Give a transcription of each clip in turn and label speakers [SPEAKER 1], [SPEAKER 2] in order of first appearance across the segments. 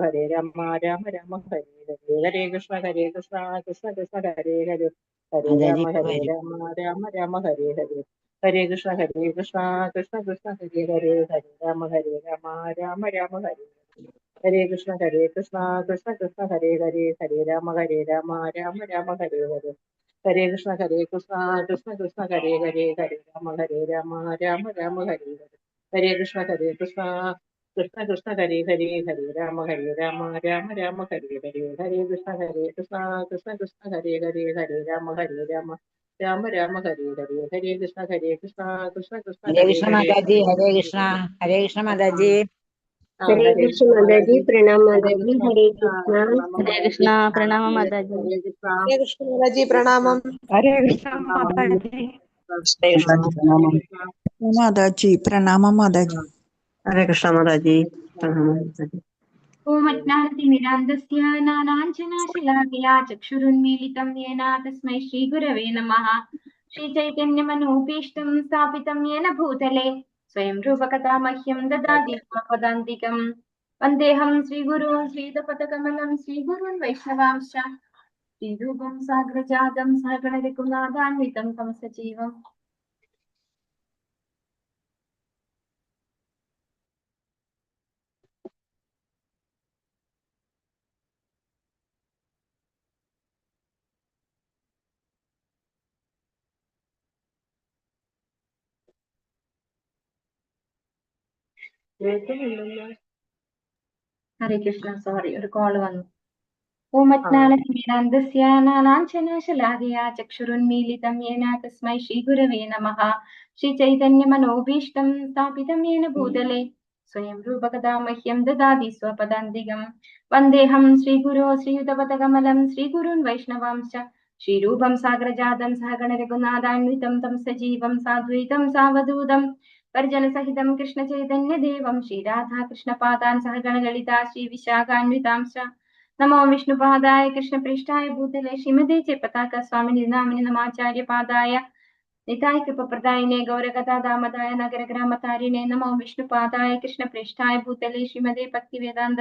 [SPEAKER 1] ഹരേ രാമ രാമ രാമ ഹരേ ഹരേ ഹരേ കൃഷ്ണ കൃഷ്ണ കൃഷ്ണ ഹരേ ഹരേ ഹരേ രാമ രാമ രാമ ഹരേ ഹരേ ഹരേ കൃഷ്ണ കൃഷ്ണ കൃഷ്ണ ഹരേ ഹരേ ഹരേ രാമ രാമ രാമ ഹരേ ഹരേ കൃഷ്ണ കൃഷ്ണ കൃഷ്ണ ഹരേ ഹരേ ഹരേ രാമ രാമ രാമ ഹരേ ഹരേ ഹരേ കൃഷ്ണ കൃഷ്ണ ഹരേ ഹരേ ഹരേ രാമ രാമ രാമ ഹരേ ഹരേ ഹരേ കൃഷ്ണ കൃഷ്ണ കൃഷ്ണ ഹരേ ഹരേ ഹരേ രാമ രാമ രാമ ഹരേ ഹരേ ഹരേ കൃഷ്ണ കൃഷ്ണ ഹരേ ഹരേ ഹരേ രാമ രാമ രാമ ഹരേ ഹരേ ഹരേ കൃഷ്ണ കൃഷ്ണ കൃഷ്ണ
[SPEAKER 2] ഹരേ
[SPEAKER 1] ഹരേ
[SPEAKER 2] കൃഷ്ണ
[SPEAKER 1] ഹരേ
[SPEAKER 2] മാതാജി. ഹരേ കൃഷ്ണ. ഹരേ കൃഷ്ണ മാതാജി.
[SPEAKER 3] हरे कृष्ण माताजी, प्रणाम माताजी। हरे कृष्ण।
[SPEAKER 4] हरे कृष्ण, प्रणाम माताजी।
[SPEAKER 1] हरे कृष्ण
[SPEAKER 5] हरे कृष्ण माताजी, प्रणामम।
[SPEAKER 4] हरे कृष्ण माताजी।
[SPEAKER 6] माताजी प्रणाम माताजी।
[SPEAKER 7] हरे कृष्ण माताजी, प्रणाम माताजी।
[SPEAKER 8] ओम अज्ञानतिमिरान्धस्य ज्ञानाञ्जनशलाकया चक्षुरुन्मीलितं येन तस्मै श्रीगुरवे नमः। श्रीचैतन्यमनोभीष्टं स्थापितं येन भूतले स्वयं रूपकथा मह्यं ददाति स्वपदान्तिकं। वन्देऽहं श्रीगुरुं श्रीदपदकमलं श्रीगुरुन् वैष्णवांश्च श्रीरूपं साग्रजातं सहगणरघुनाथान्वितं तं सजीवम्। हरे कृष्ण, सॉरी ഒരു കോൾ വന്നു. ओम अज्ञानतिमिरान्धस्य ज्ञानाञ्जनशलाकया चक्षुरुन्मीलितं येन तस्मै श्रीगुरवे नमः। श्रीचैतन्यमनोभीष्टं स्थापितं येन भूतले स्वयं रूपकथा मह्यं ददाति स्वपदान्तिकं। वन्देऽहं श्रीगुरो श्रीयुतपदकमलं श्रीगुरून् वैष्णवांश्च श्रीरूपं साग्रजातं सहगणरघुनाथान्वितं तं सजीवं साद्वैतं सावधूतं परिजनसहितं कृष्णचैतन्यदेवं श्रीराधाकृष्णपादान् सहगणललिता श्रीविशाखान्वितांश्च नमो विष्णुपादाय कृष्णप्रेष्ठाय भूतले श्रीमते पताका स्वामिनि नामिनि नमाचार्य पादाय निताय कृपप्रदायिने गौरकथा दामदाय नगरग्रामतारिणे नमो विष्णुपादाय कृष्णप्रेष्ठाय भूतले श्रीमते भक्तिवेदान्त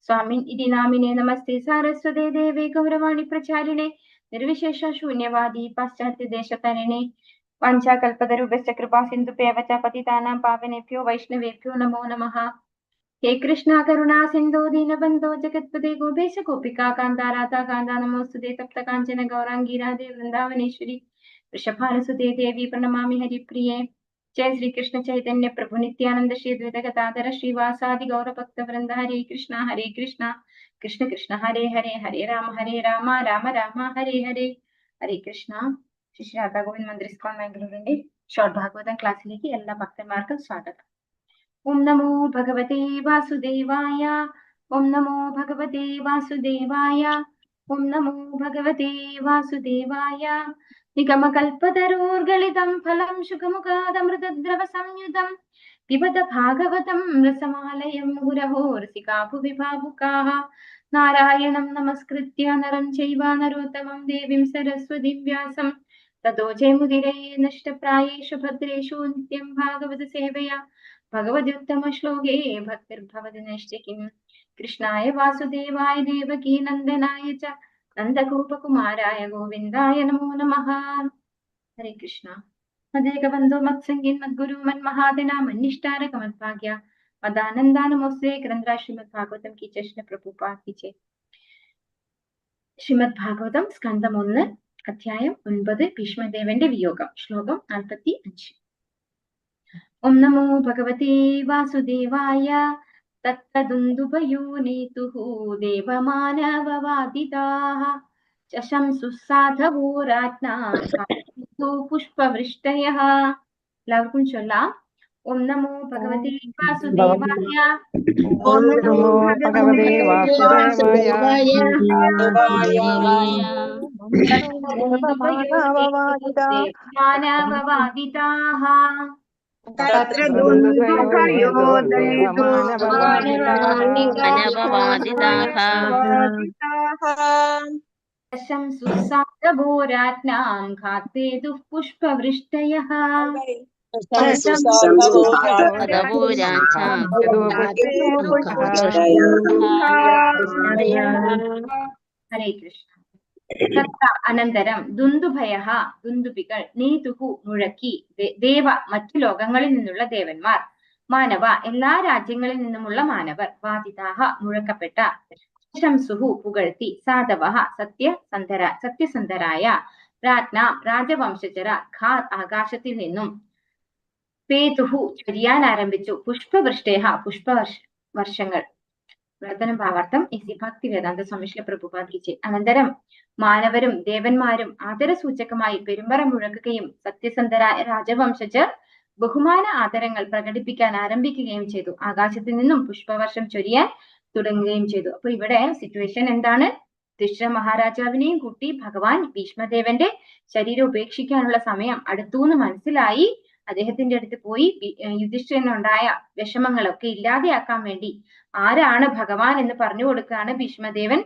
[SPEAKER 8] स्वामिन् इति नामिने नमस्ते सारस्वते देवे गौरवाणी प्रचारिणे निर्विशेष शून्यवादी पाश्चात्यदेशतरिणे वाञ्छाकल्पतरुभ्यश्च कृपा सिन्धुभ्येव च पतितानां पावनेभ्यो वैष्णवेभ्यो नमो नमः। हे कृष्णा करुणा सिन्धो दीनबन्धो जगत्पते गोपेश गोपिका कान्ता राधा कान्ता नमोस्तुते तप्त काञ्चन गौराङ्गी राधे वृन्दावनेश्वरी वृषभानुसुते देवी प्रणमामि हरिप्रिये। जय श्री कृष्ण चैतन्य प्रभु नित्यानंद श्री द्वैत गदाधर श्रीवासादि गौरभक्तवृन्द हरे कृष्ण कृष्ण कृष्ण हरे हरे हरे राम राम राम हरे हरे। हरे कृष्ण। श्री राधा गोविंद मंदिर इस्कॉन मैंगलूरुंडे शॉर्ट भागवतम क्लाസ്സിലേക്ക് എല്ലാ ഭക്തന്മാർക്കും സ്വാഗതം। ओम नमो भगवते वासुदेवाय। ओम नमो भगवते वासुदेवाय। ओम नमो भगवते वासुदेवाय। निगमकल्पतरोर्गलितं फलं शुकमुखादमृतद्रव संयुतं पिबत भागवतं रसमालयं मुहुरहो रसिका भुवि भावुकाः। नारायणं नमस्कृत्य नरं चैव नरोत्तमं देवीं सरस्वतीं व्यासं ततो जयमुदिरये नष्टप्रायेषु भद्रेषु नित्यं भागवत सेवया भगवद्युत्तम श्लोके भक्तिर्भवति नैष्टिकीम्। कृष्णाय वासुदेवाय देवकी नन्दनाय च नन्दगोपकुमाराय गोविन्दाय नमो नमः। हरे कृष्ण। मदेकबन्धो मत्सङ्गिन् मद्गुरु मन्महादेना मन्निष्ठारक मद्भाग्य मदानन्दा नमोस्ते ग्रन्थरा श्रीमद्भागवतम की जय श्री प्रभुपाद की जय। ശ്രീമദ്ഭാഗവതം സ്കന്ധം 1 അധ്യായം 9 ഭീഷ്മദേവന്റെ വിയോഗം ശ്ലോകം 45. ओम नमो भगवते वासुदेवाय। तत्तदुन्दुभयोनेतुः देवमानववादिताः चशंसुः साधवो राज्ञा पुष्पवृष्टयः। എല്ലാവർക്കും ചൊല്ലാം. ഓം നമോ ഭഗവതേ വാസുദേവായ.
[SPEAKER 5] ओम नमो भगवते वासुदेवाय।
[SPEAKER 8] मानववादिताः
[SPEAKER 5] तत्र
[SPEAKER 8] शंसुः साधवो राज्ञां घातेतुः पुष्पवृष्टयः। ഹരേ കൃഷ്ണ. തത്ര അനന്തരം ദുന്ദുഭയഃ ദുന്ദുഭികൾ നീതുഹു മുഴക്കി ദേവ മറ്റു ലോകങ്ങളിൽ നിന്നുള്ള ദേവന്മാർ മാനവ എല്ലാ രാജ്യങ്ങളിൽ നിന്നുമുള്ള മാനവർ വാദിതാഹ മുഴക്കപ്പെട്ട ശംസുഹു പുകഴ്ത്തി സാധവഃ സത്യസന്ധരായ രാജ്ഞാം രാജവംശജര ഖാർ ആകാശത്തിൽ നിന്നും പേതുഹു ചൊരിയാൻ ആരംഭിച്ചു പുഷ്പവൃഷ്ടേഹ വർഷങ്ങൾ. വർദ്ധനം ഭാവാർത്ഥം ഇസി ഭക്തി വേദാന്ത സ്വാമിശ്രീ പ്രഭുപാദിച്ച്. അനന്തരം മാനവരും ദേവന്മാരും ആദരസൂചകമായി പെരുമ്പറ മുഴക്കുകയും സത്യസന്ധരായ രാജവംശജർ ബഹുമാന ആദരങ്ങൾ പ്രകടിപ്പിക്കാൻ ആരംഭിക്കുകയും ചെയ്തു. ആകാശത്തിൽ നിന്നും പുഷ്പവർഷം ചൊരിയാൻ തുടങ്ങുകയും ചെയ്തു. അപ്പൊ ഇവിടെ സിറ്റുവേഷൻ എന്താണ്? ദുഷ്യ മഹാരാജാവിനെയും കൂട്ടി ഭഗവാൻ ഭീഷ്മദേവന്റെ ശരീരം ഉപേക്ഷിക്കാനുള്ള സമയം അടുത്തൂന്ന് മനസ്സിലായി. അദ്ദേഹത്തിന്റെ അടുത്ത് പോയി യുധിഷ്ഠിരനുണ്ടായ വിഷമങ്ങളൊക്കെ ഇല്ലാതെയാക്കാൻ വേണ്ടി ആരാണ് ഭഗവാൻ എന്ന് പറഞ്ഞു കൊടുക്കുകയാണ് ഭീഷ്മദേവൻ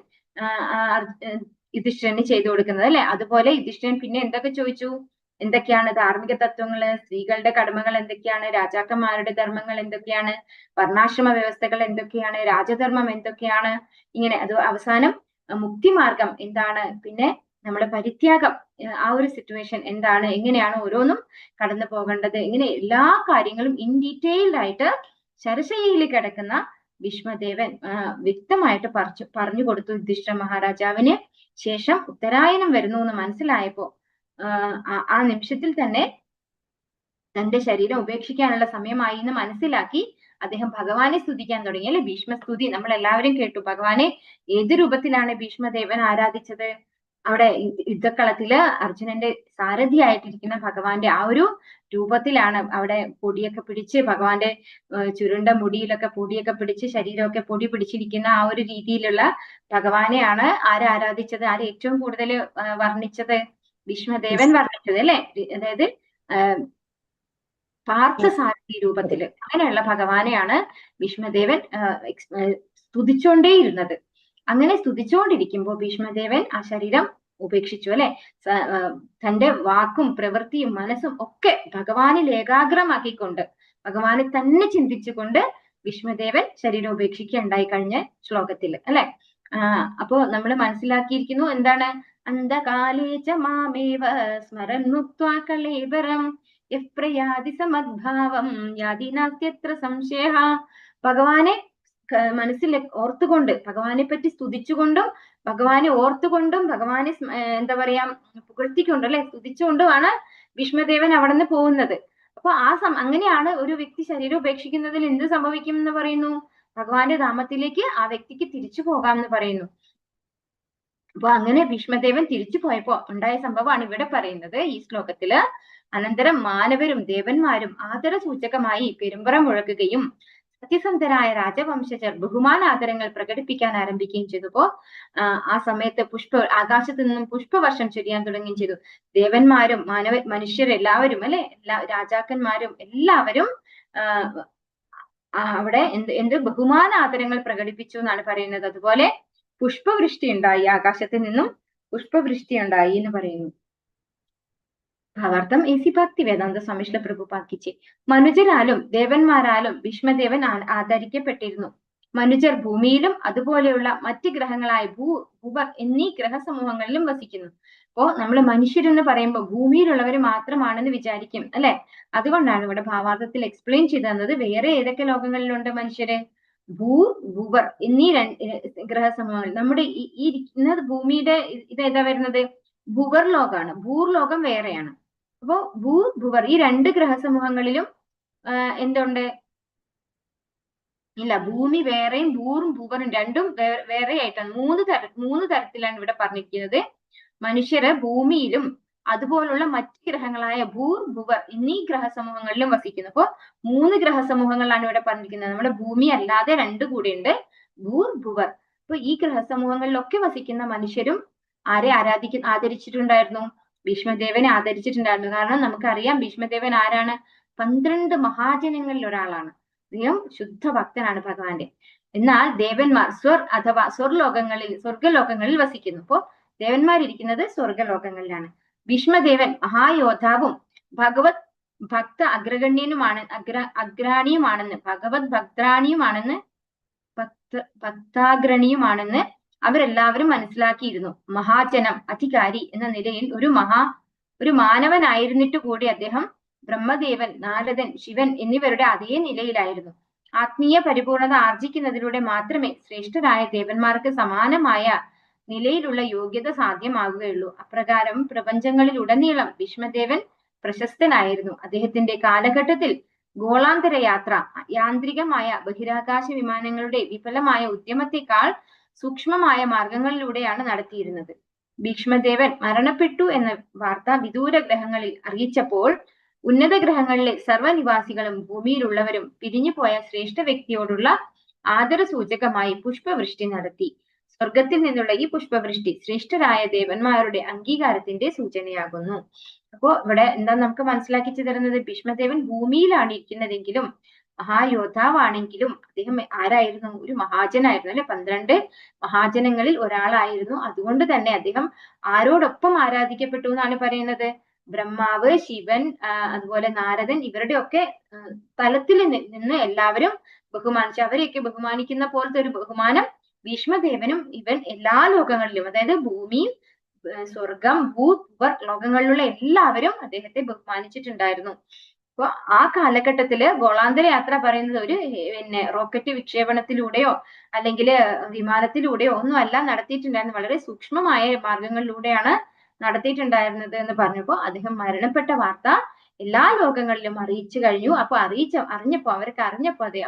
[SPEAKER 8] യുധിഷ്ഠിരന് ചെയ്തു കൊടുക്കുന്നത്, അല്ലെ? അതുപോലെ യുധിഷ്ഠിരൻ പിന്നെ എന്തൊക്കെ ചോദിച്ചു? എന്തൊക്കെയാണ് ധാർമ്മിക തത്വങ്ങള്, സ്ത്രീകളുടെ കടമകൾ എന്തൊക്കെയാണ്, രാജാക്കന്മാരുടെ ധർമ്മങ്ങൾ എന്തൊക്കെയാണ്, വർണ്ണാശ്രമ വ്യവസ്ഥകൾ എന്തൊക്കെയാണ്, രാജധർമ്മം എന്തൊക്കെയാണ്, ഇങ്ങനെ. അത് അവസാനം മുക്തിമാർഗം എന്താണ്, പിന്നെ നമ്മുടെ പരിത്യാഗം, ആ ഒരു സിറ്റുവേഷൻ എന്താണ്, എങ്ങനെയാണ് ഓരോന്നും കടന്നു പോകേണ്ടത്, ഇങ്ങനെ എല്ലാ കാര്യങ്ങളും ഇൻ ഡീറ്റെയിൽഡ് ആയിട്ട് ശരശയ്യയിൽ കിടക്കുന്ന ഭീഷ്മദേവൻ വ്യക്തമായിട്ട് പറഞ്ഞു കൊടുത്തു യുധിഷ്ഠിര മഹാരാജാവിന്. ശേഷം ഉത്തരായനം വരുന്നു എന്ന് മനസ്സിലായപ്പോ ആ നിമിഷത്തിൽ തന്നെ തന്റെ ശരീരം ഉപേക്ഷിക്കാനുള്ള സമയമായി എന്ന് മനസ്സിലാക്കി അദ്ദേഹം ഭഗവാനെ സ്തുതിക്കാൻ തുടങ്ങി, അല്ലെ? ഭീഷ്മസ്തുതി നമ്മൾ എല്ലാവരും കേട്ടു. ഭഗവാനെ ഏത് രൂപത്തിലാണ് ഭീഷ്മദേവൻ ആരാധിച്ചത്? അവിടെ യുദ്ധക്കളത്തില് അർജുനന്റെ സാരഥിയായിട്ടിരിക്കുന്ന ഭഗവാന്റെ ആ ഒരു രൂപത്തിലാണ്. അവിടെ പൊടിയൊക്കെ പിടിച്ച് ഭഗവാന്റെ ചുരുണ്ട മുടിയിലൊക്കെ പൊടിയൊക്കെ പിടിച്ച് ശരീരമൊക്കെ പൊടി പിടിച്ചിരിക്കുന്ന ആ ഒരു രീതിയിലുള്ള ഭഗവാനെയാണ് ആരാധിച്ചത്. ആര് ഏറ്റവും കൂടുതൽ വർണ്ണിച്ചത്? ഭീഷ്മദേവൻ വർണ്ണിച്ചത്, അല്ലെ? അതായത് പാർത്ഥസാരഥി രൂപത്തില് അങ്ങനെയുള്ള ഭഗവാനെയാണ് ഭീഷ്മദേവൻ സ്തുതിച്ചോണ്ടേയിരുന്നത്. അങ്ങനെ സ്തുതിച്ചുകൊണ്ടിരിക്കുമ്പോൾ ഭീഷ്മദേവൻ ആ ശരീരം ഉപേക്ഷിച്ചു, അല്ലെ? തന്റെ വാക്കും പ്രവൃത്തിയും മനസ്സും ഒക്കെ ഭഗവാനിൽ ഏകാഗ്രമാക്കിക്കൊണ്ട് ഭഗവാനെ തന്നെ ചിന്തിച്ചുകൊണ്ട് ഭീഷ്മദേവൻ ശരീരം ഉപേക്ഷിക്കുകയുണ്ടായി കഴിഞ്ഞ ശ്ലോകത്തിൽ, അല്ലെ? അപ്പോ നമ്മൾ മനസ്സിലാക്കിയിരിക്കുന്നു എന്താണ്? അന്ധകാലേച മാമേവ സ്മരൻ മുക്ത്വാ കലേബരം യപ്രയാതി സമദ്ഭാവം യാതി നാസ്ത്യത്ര സംശയഃ. ഭഗവാനെ മനസ്സിൽ ഓർത്തുകൊണ്ട് ഭഗവാനെ പറ്റി സ്തുതിച്ചുകൊണ്ടും ഭഗവാനെ ഓർത്തുകൊണ്ടും ഭഗവാനെ എന്താ പറയാ പുകഴ്ത്തിക്കൊണ്ടും, അല്ലെ? സ്തുതിച്ചുകൊണ്ടുമാണ് ഭീഷ്മദേവൻ അവിടെ നിന്ന് പോകുന്നത്. അപ്പൊ അങ്ങനെയാണ് ഒരു വ്യക്തി ശരീരം ഉപേക്ഷിക്കുന്നതിൽ എന്ത് സംഭവിക്കും എന്ന് പറയുന്നു? ഭഗവാന്റെ ധാമത്തിലേക്ക് ആ വ്യക്തിക്ക് തിരിച്ചു പോകാം എന്ന് പറയുന്നു. അപ്പൊ അങ്ങനെ ഭീഷ്മദേവൻ തിരിച്ചു പോയപ്പോ ഉണ്ടായ സംഭവമാണ് ഇവിടെ പറയുന്നത് ഈ ശ്ലോകത്തില്. അനന്തരം മാനവരും ദേവന്മാരും ആദരസൂചകമായി പെരുമ്പറ മുഴക്കുകയും സത്യസന്ധരായ രാജവംശജർ ബഹുമാനാദരങ്ങൾ പ്രകടിപ്പിക്കാൻ ആരംഭിക്കുകയും ചെയ്തപ്പോ ആ സമയത്ത് ആകാശത്ത് നിന്നും പുഷ്പവർഷം ചൊരിയാൻ തുടങ്ങുകയും ചെയ്തു. ദേവന്മാരും മനുഷ്യരെല്ലാവരും, അല്ലെ? രാജാക്കന്മാരും എല്ലാവരും അവിടെ എന്ത് ബഹുമാനാദരങ്ങൾ പ്രകടിപ്പിച്ചു എന്നാണ് പറയുന്നത്. അതുപോലെ പുഷ്പവൃഷ്ടി ഉണ്ടായി, ആകാശത്തിൽ നിന്നും പുഷ്പവൃഷ്ടി ഉണ്ടായി എന്ന് പറയുന്നു. ഭാവാർത്ഥം എസി ഭക്തി വേദാന്ത സ്വാമിശ്രീ പ്രഭുപാദിച്ച്. മനുജരാലും ദേവന്മാരാലും ഭീഷ്മദേവൻ ആദരിക്കപ്പെട്ടിരുന്നു. മനുജർ ഭൂമിയിലും അതുപോലെയുള്ള മറ്റ് ഗ്രഹങ്ങളായ ഭൂവർ എന്നീ ഗ്രഹസമൂഹങ്ങളിലും വസിക്കുന്നു. അപ്പോ നമ്മൾ മനുഷ്യരെന്ന് പറയുമ്പോൾ ഭൂമിയിലുള്ളവർ മാത്രമാണെന്ന് വിചാരിക്കും, അല്ലെ? അതുകൊണ്ടാണ് ഇവിടെ ഭാവാർത്ഥത്തിൽ എക്സ്പ്ലെയിൻ ചെയ്തു തന്നത്. വേറെ ഏതൊക്കെ ലോകങ്ങളിലുണ്ട് മനുഷ്യര്? ഭൂവർ എന്നീ ഗ്രഹസമൂഹങ്ങൾ. നമ്മുടെ ഈ ഇരിക്കുന്നത് ഭൂമിയുടെ ഇതേതാ വരുന്നത്? ഭുവർ ലോകാണ്. ഭൂർലോകം വേറെയാണ്. അപ്പോ ഭുവർ ഈ രണ്ട് ഗ്രഹസമൂഹങ്ങളിലും എന്തുണ്ട്? ഇല്ല, ഭൂമി വേറെയും ഭുവറും രണ്ടും വേറെ ആയിട്ടാണ്. മൂന്ന് തരത്തിലാണ് ഇവിടെ പറഞ്ഞിരിക്കുന്നത്. മനുഷ്യര് ഭൂമിയിലും അതുപോലുള്ള മറ്റ് ഗ്രഹങ്ങളായ ഭുവർ എന്നീ ഗ്രഹസമൂഹങ്ങളിലും വസിക്കുന്നു. അപ്പോ 3 ഗ്രഹസമൂഹങ്ങളാണ് ഇവിടെ പറഞ്ഞിരിക്കുന്നത്. നമ്മുടെ ഭൂമി അല്ലാതെ 2 കൂടെയുണ്ട്, ഭുവർ. അപ്പൊ ഈ ഗ്രഹസമൂഹങ്ങളിലൊക്കെ വസിക്കുന്ന മനുഷ്യരും ആരെ ആദരിച്ചിട്ടുണ്ടായിരുന്നു? ഭീഷ്മദേവനെ ആദരിച്ചിട്ടുണ്ടായിരുന്നു. കാരണം നമുക്കറിയാം ഭീഷ്മദേവൻ ആരാണ്? 12 മഹാജനങ്ങളിൽ ഒരാളാണ്. അദ്ദേഹം ശുദ്ധ ഭക്തനാണ് ഭഗവാന്റെ. എന്നാൽ ദേവന്മാർ അഥവാ സ്വർഗലോകങ്ങളിൽ വസിക്കുന്നു. അപ്പോ ദേവന്മാരിരിക്കുന്നത് സ്വർഗലോകങ്ങളിലാണ്. ഭീഷ്മദേവൻ മഹായോദ്ധാവും അഗ്രാണിയുമാണെന്ന്, ഭഗവത് ഭക്താഗ്രണീയുമാണെന്ന് അവരെല്ലാവരും മനസ്സിലാക്കിയിരുന്നു. മഹാജനം, അധികാരി എന്ന നിലയിൽ ഒരു മാനവനായിരുന്നിട്ട് കൂടി അദ്ദേഹം ബ്രഹ്മദേവൻ, നാരദൻ, ശിവൻ എന്നിവരുടെ അതേ നിലയിലായിരുന്നു. ആത്മീയ പരിപൂർണത ആർജിക്കുന്നതിലൂടെ മാത്രമേ ശ്രേഷ്ഠരായ ദേവന്മാർക്ക് സമാനമായ നിലയിലുള്ള യോഗ്യത സാധ്യമാകുകയുള്ളൂ. അപ്രകാരം പ്രപഞ്ചങ്ങളിലുടനീളം ഭീഷ്മദേവൻ പ്രശസ്തനായിരുന്നു. അദ്ദേഹത്തിന്റെ കാലഘട്ടത്തിൽ ഗോളാന്തര യാത്ര യാന്ത്രികമായ ബഹിരാകാശ വിമാനങ്ങളുടെ വിഫലമായ ഉദ്യമത്തെക്കാൾ സൂക്ഷ്മമായ മാർഗങ്ങളിലൂടെയാണ് നടത്തിയിരുന്നത്. ഭീഷ്മദേവൻ മരണപ്പെട്ടു എന്ന വാർത്ത വിദൂര ഗ്രഹങ്ങളിൽ അറിയിച്ചപ്പോൾ ഉന്നത ഗ്രഹങ്ങളിലെ സർവ്വനിവാസികളും ഭൂമിയിലുള്ളവരും പിരിഞ്ഞുപോയ ശ്രേഷ്ഠ വ്യക്തിയോടുള്ള ആദരസൂചകമായി പുഷ്പവൃഷ്ടി നടത്തി. സ്വർഗത്തിൽ നിന്നുള്ള ഈ പുഷ്പവൃഷ്ടി ശ്രേഷ്ഠരായ ദേവന്മാരുടെ അംഗീകാരത്തിന്റെ സൂചനയാകുന്നു. അപ്പോ ഇവിടെ എന്താ നമുക്ക് മനസ്സിലാക്കി തരുന്നത്? ഭീഷ്മദേവൻ ഭൂമിയിലാണ് ഇരിക്കുന്നതെങ്കിലും മഹായോദ്ധാവാണെങ്കിലും അദ്ദേഹം ആരായിരുന്നു? ഒരു മഹാജനായിരുന്നു അല്ലെ. 12 മഹാജനങ്ങളിൽ ഒരാളായിരുന്നു. അതുകൊണ്ട് തന്നെ അദ്ദേഹം ആരോടൊപ്പം ആരാധിക്കപ്പെട്ടു എന്നാണ് പറയുന്നത്? ബ്രഹ്മാവ്, ശിവൻ, അതുപോലെ നാരദൻ, ഇവരുടെ ഒക്കെ തലത്തിൽ നിന്ന് എല്ലാവരും ബഹുമാനിച്ചു. അവരെയൊക്കെ ബഹുമാനിക്കുന്ന പോലത്തെ ഒരു ബഹുമാനം ഭീഷ്മദേവനും ഇവൻ എല്ലാ ലോകങ്ങളിലും, അതായത് ഭൂമി, സ്വർഗം, ഭൂവർ ലോകങ്ങളിലുള്ള എല്ലാവരും അദ്ദേഹത്തെ ബഹുമാനിച്ചിട്ടുണ്ടായിരുന്നു. അപ്പൊ ആ കാലഘട്ടത്തില് ഗോളാന്തര യാത്ര പറയുന്നത് ഒരു റോക്കറ്റ് വിക്ഷേപണത്തിലൂടെയോ അല്ലെങ്കിൽ വിമാനത്തിലൂടെയോ ഒന്നും അല്ല നടത്തിയിട്ടുണ്ടായിരുന്നത്. വളരെ സൂക്ഷ്മമായ മാർഗങ്ങളിലൂടെയാണ് നടത്തിയിട്ടുണ്ടായിരുന്നത് എന്ന് പറഞ്ഞപ്പോ അദ്ദേഹം മരണപ്പെട്ട വാർത്ത എല്ലാ ലോകങ്ങളിലും അറിയിച്ചു കഴിഞ്ഞു. അപ്പൊ അറിഞ്ഞപ്പോ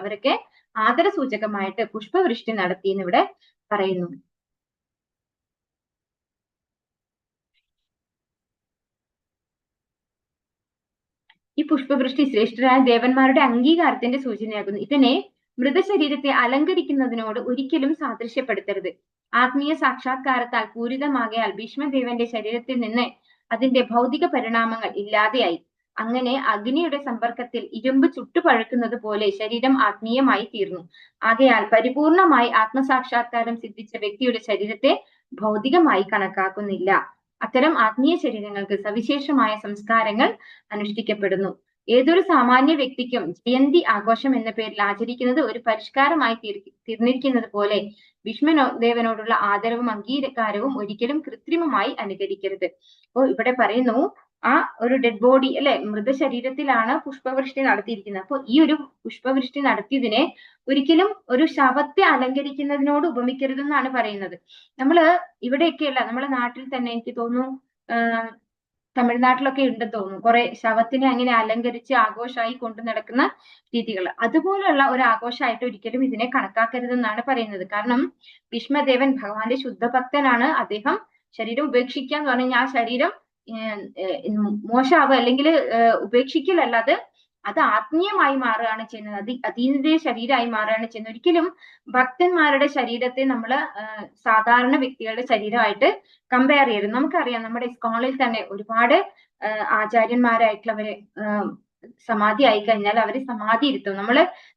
[SPEAKER 8] അവരൊക്കെ ആദരസൂചകമായിട്ട് പുഷ്പവൃഷ്ടി നടത്തി എന്ന് ഇവിടെ പറയുന്നു. ഈ പുഷ്പവൃഷ്ടി ശ്രേഷ്ഠരായ ദേവന്മാരുടെ അംഗീകാരത്തിന്റെ സൂചനയാകുന്നു. ഇതിനെ മൃതശരീരത്തെ അലങ്കരിക്കുന്നതിനോട് ഒരിക്കലും സാദൃശ്യപ്പെടുത്തരുത്. ആത്മീയ സാക്ഷാത്കാരത്താൽ പൂരിതമാകയാൽ ഭീഷ്മദേവന്റെ ശരീരത്തിൽ നിന്ന് അതിന്റെ ഭൗതിക പരിണാമങ്ങൾ ഇല്ലാതെയായി. അങ്ങനെ അഗ്നിയുടെ സമ്പർക്കത്തിൽ ഇരുമ്പ് ചുട്ടുപഴുക്കുന്നത് പോലെ ശരീരം ആത്മീയമായി തീർന്നു. ആകയാൽ പരിപൂർണമായി ആത്മസാക്ഷാത്കാരം സിദ്ധിച്ച വ്യക്തിയുടെ ശരീരത്തെ ഭൗതികമായി കണക്കാക്കുന്നില്ല. അത്തരം ആത്മീയ ശരീരങ്ങൾക്ക് സവിശേഷമായ സംസ്കാരങ്ങൾ അനുഷ്ഠിക്കപ്പെടുന്നു. ഏതൊരു സാമാന്യ വ്യക്തിക്കും ജയന്തി ആഘോഷം എന്ന പേരിൽ ആചരിക്കുന്നത് ഒരു പരിഷ്കാരമായി തീർന്നിരിക്കുന്നത് പോലെ ഭീഷ്മദേവനോടുള്ള ആദരവും അംഗീകാരവും ഒരിക്കലും കൃത്രിമമായി അനുകരിക്കരുത്. അപ്പോൾ ഇവിടെ പറയുന്നു, ആ ഒരു ഡെഡ് ബോഡി അല്ലെ, മൃതശരീരത്തിലാണ് പുഷ്പവൃഷ്ടി നടത്തിയിരിക്കുന്നത്. അപ്പോൾ ഈ ഒരു പുഷ്പവൃഷ്ടി നടത്തിയതിനെ ഒരിക്കലും ഒരു ശവത്തെ അലങ്കരിക്കുന്നതിനോട് ഉപമിക്കരുതെന്നാണ് പറയുന്നത്. നമ്മള് ഇവിടെയൊക്കെയല്ല, നമ്മുടെ നാട്ടിൽ തന്നെ എനിക്ക് തോന്നുന്നു തമിഴ്നാട്ടിലൊക്കെ ഉണ്ടെന്ന് തോന്നുന്നു കുറെ ശവത്തിനെ അങ്ങനെ അലങ്കരിച്ച് ആഘോഷമായി കൊണ്ടു നടക്കുന്ന രീതികൾ. അതുപോലുള്ള ഒരു ആഘോഷമായിട്ട് ഒരിക്കലും ഇതിനെ കണക്കാക്കരുതെന്നാണ് പറയുന്നത്. കാരണം ഭീഷ്മദേവൻ ഭഗവാന്റെ ശുദ്ധഭക്തനാണ്. അദ്ദേഹം ശരീരം ഉപേക്ഷിക്കുക എന്ന് പറഞ്ഞു കഴിഞ്ഞാൽ ആ ശരീരം മോശമാവുക അല്ലെങ്കിൽ ഉപേക്ഷിക്കലല്ല, അത് ആത്മീയമായി മാറുകയാണ് ചെയ്യുന്നത്, അതീന്ദ്രിയ ശരീരമായി മാറുകയാണ് ചെയ്യുന്നത്. ഒരിക്കലും ഭക്തന്മാരുടെ ശരീരത്തെ നമ്മൾ സാധാരണ വ്യക്തികളുടെ ശരീരമായിട്ട് കമ്പയർ ചെയ്യരുത്. നമുക്കറിയാം, നമ്മുടെ ഇസ്കോണിൽ തന്നെ ഒരുപാട് ആചാര്യന്മാരായിട്ടുള്ളവര് സമാധി ആയി കഴിഞ്ഞാൽ അവര് സമാധി ഇരുത്തും.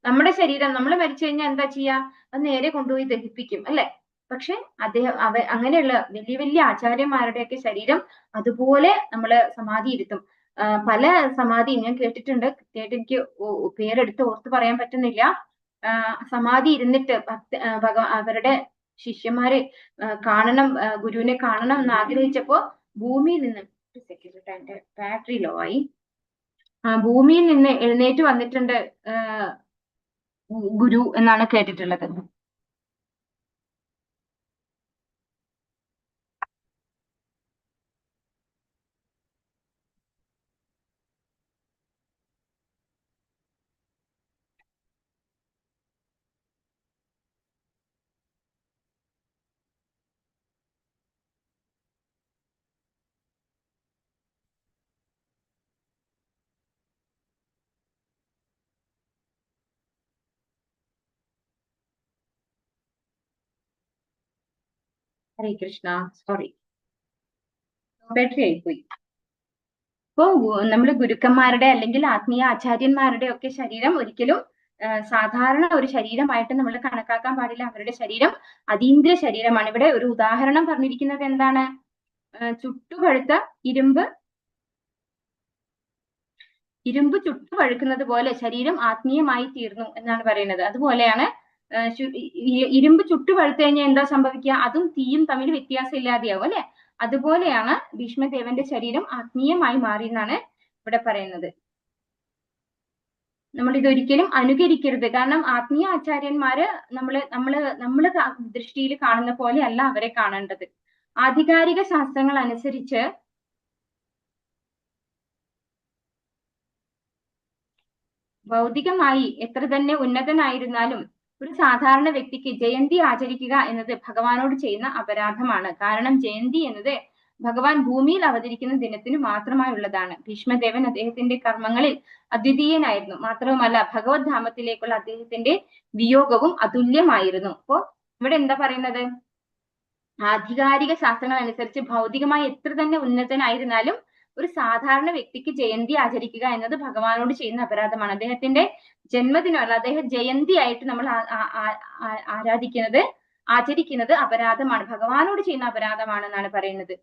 [SPEAKER 8] നമ്മുടെ ശരീരം നമ്മൾ മരിച്ചു കഴിഞ്ഞാൽ എന്താ ചെയ്യാ? അത് നേരെ കൊണ്ടുപോയി ദഹിപ്പിക്കും അല്ലെ. പക്ഷെ അങ്ങനെയുള്ള വലിയ വലിയ ആചാര്യന്മാരുടെയൊക്കെ ശരീരം അതുപോലെ നമ്മള് സമാധി ഇരുത്തും. പല സമാധി ഞാൻ കേട്ടിട്ടുണ്ട്, കൃത്യമായിട്ട് എനിക്ക് പേരെടുത്ത് ഓർത്ത് പറയാൻ പറ്റുന്നില്ല. സമാധി ഇരുന്നിട്ട് അവരുടെ ശിഷ്യന്മാരെ കാണണം, ഗുരുവിനെ കാണണം എന്ന് ആഗ്രഹിച്ചപ്പോ ഭൂമിയിൽ നിന്ന് ബാറ്ററി ലോ ആയി, ഭൂമിയിൽ നിന്ന് എഴുന്നേറ്റ് വന്നിട്ടുണ്ട് ഗുരു എന്നാണ് കേട്ടിട്ടുള്ളത്. ഹരേ കൃഷ്ണ, സോറി, ബാറ്ററി ആയിപ്പോയി. ഇപ്പോ നമ്മള് ഗുരുക്കന്മാരുടെ അല്ലെങ്കിൽ ആത്മീയ ആചാര്യന്മാരുടെ ഒക്കെ ശരീരം ഒരിക്കലും സാധാരണ ഒരു ശരീരമായിട്ട് നമ്മൾ കണക്കാക്കാൻ പാടില്ല. അവരുടെ ശരീരം അതീന്ദ്രിയ ശരീരമാണ്. ഇവിടെ ഒരു ഉദാഹരണം പറഞ്ഞിരിക്കുന്നത് എന്താണ്? ചുട്ടുപഴുത്ത ഇരുമ്പ് ചുട്ടു പഴുക്കുന്നത് പോലെ ശരീരം ആത്മീയമായി തീർന്നു എന്നാണ് പറയുന്നത്. അതുപോലെയാണ് ഇരുമ്പ് ചുട്ടു പഴുത്തു കഴിഞ്ഞാൽ എന്താ സംഭവിക്കുക? അതും തീയും തമ്മിൽ വ്യത്യാസം ഇല്ലാതെയാവും അല്ലെ? അതുപോലെയാണ് ഭീഷ്മദേവന്റെ ശരീരം ആത്മീയമായി മാറി എന്നാണ് ഇവിടെ പറയുന്നത്. നമ്മൾ ഇതൊരിക്കലും അനുകരിക്കരുത്. കാരണം ആത്മീയ ആചാര്യന്മാര് നമ്മള് ദൃഷ്ടിയിൽ കാണുന്ന പോലെ അല്ല അവരെ കാണേണ്ടത്. ആധികാരിക ശാസ്ത്രങ്ങൾ അനുസരിച്ച് ഭൗതികമായി എത്ര തന്നെ ഉന്നതനായിരുന്നാലും ഒരു സാധാരണ വ്യക്തിക്ക് ജയന്തി ആചരിക്കുക എന്നത് ഭഗവാനോട് ചെയ്യുന്ന അപരാധമാണ്. കാരണം ജയന്തി എന്നത് ഭഗവാൻ ഭൂമിയിൽ അവതരിക്കുന്ന ദിനത്തിന് മാത്രമായുള്ളതാണ്. ഭീഷ്മദേവൻ അദ്ദേഹത്തിന്റെ കർമ്മങ്ങളിൽ അദ്വിതീയനായിരുന്നു. മാത്രവുമല്ല ഭഗവത് ധാമത്തിലേക്കുള്ള അദ്ദേഹത്തിന്റെ വിയോഗവും അതുല്യമായിരുന്നു. അപ്പോ ഇവിടെ എന്താ പറയുന്നത്? ആധികാരിക ശാസ്ത്രങ്ങൾ അനുസരിച്ച് ഭൗതികമായി എത്ര തന്നെ ഉന്നതനായിരുന്നാലും ഒരു സാധാരണ വ്യക്തിക്ക് ജയന്തി ആചരിക്കുക എന്നത് ഭഗവാനോട് ചെയ്യുന്ന അപരാധമാണ്. അദ്ദേഹത്തിന്റെ ജന്മദിനമല്ല, അദ്ദേഹം ജയന്തി ആയിട്ട് നമ്മൾ ആചരിക്കുന്നത് അപരാധമാണ്, ഭഗവാനോട് ചെയ്യുന്ന അപരാധമാണെന്നാണ് പറയുന്നത്.